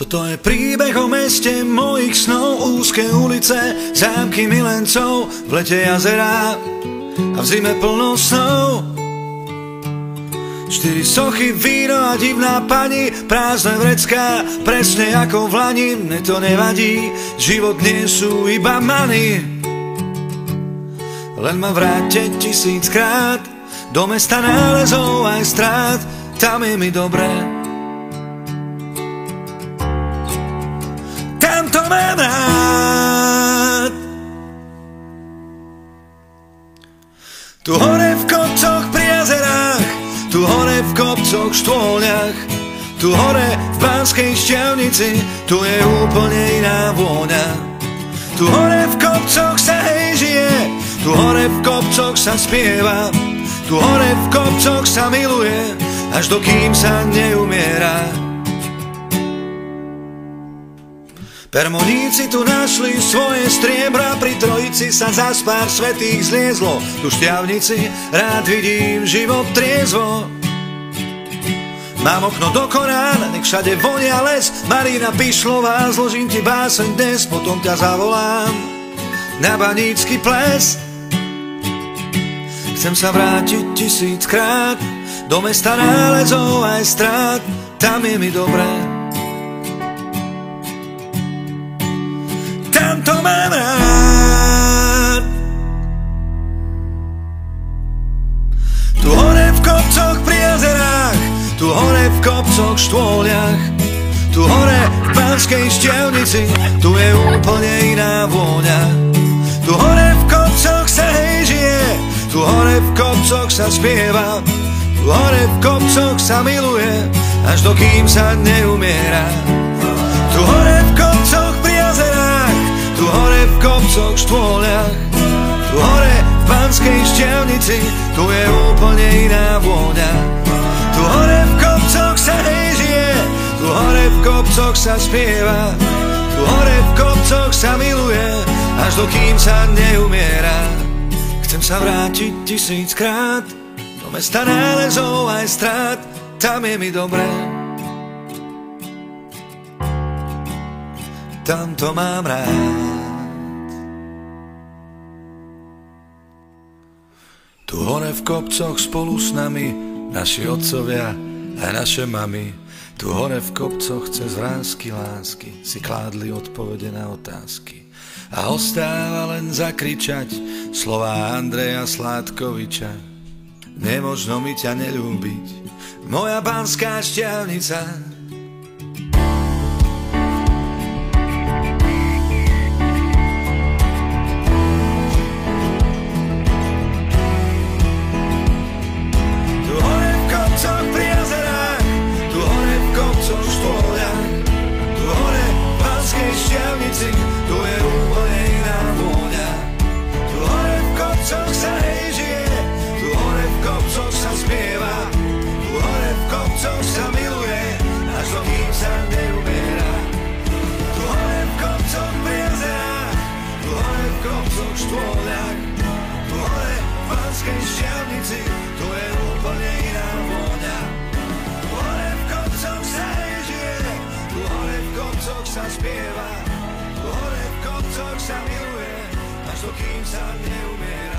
Toto je príbeh o meste mojich snov, úzke ulice, zámky milencov, v lete jazerá a v zime plno snov. 4 sochy, víno a divná pani, prázdne vrecká, presne ako v lani. Mne to nevadí, život nie sú iba many. Len ma vráťte 1000-krát do mesta nálezov aj strát, tam je mi dobré. Tam to mám rád. Tu hore v kopcoch pri jazerách, tu hore v kopcoch štôľach, tu hore v Banskej Štiavnici, tu je úplne iná vôňa. Tu hore v kopcoch sa hej žije, tu hore v kopcoch sa spieva, tu hore v kopcoch sa miluje, až dokým sa neumiera. Permoníci tu našli svoje striebra, pri Trojici sa zas pár svätých zliezlo. Tu Štiavnici rád vidím život triezvo. Mám okno do Korána, nech všade vonia les. Marina Pišlová, zložím ti báseň dnes, potom ťa zavolám na banícky ples. Chcem sa vrátiť 1000-krát do mesta nálezov aj strát, tam je mi dobré. Tam to mám rád. Tu hore v kopcoch pri jazerách, tu hore v kopcoch štôľach, tu hore v Banskej Štiavnici, tu je úplne iná vôňa. Tu hore v kopcoch sa hej žije, tu hore v kopcoch sa spieva, tu hore v kopcoch sa miluje, až dokým sa neumiera. Tu hore v kopcoch pri jazerách, tu hore v kopcoch štôľach, tu hore v Banskej Štiavnici, tu je úplne iná vôňa. Tu hore v kopcoch sa hej žije, tu hore v kopcoch sa spieva, tu hore v kopcoch sa miluje, až dokým sa neumiera. Chcem sa vrátiť 1000-krát do mesta nálezov aj strát, tam je mi dobré. Tam to mám rád. Tu hore v kopcoch spolu s nami naši otcovia a naše mamy. Tu hore v kopcoch cez vrásky lásky si kládli odpovede na otázky. A ostáva len zakričať slová Andreja Sládkoviča. Nemožno mi ťa neľúbiť, moja Banská Štiavnica. Tu je úplne iná vôňa. Tu hore v kopcoch sa hej žije, tu hore v kopcoch sa spieva, tu hore v kopcoch sa miluje, až dokým sa neumiera. Tu hore v kopcoch pri jazerách, tu hore v kopcoch štôľach, tu hore v Banskej Štiavnici, tu je úplne iná vôňa. Tu hore v kopcoch sa hej žije, tu hore v kopcoch sa spieva, tu hore v kopcoch sa miluje, až dokým sa neumiera.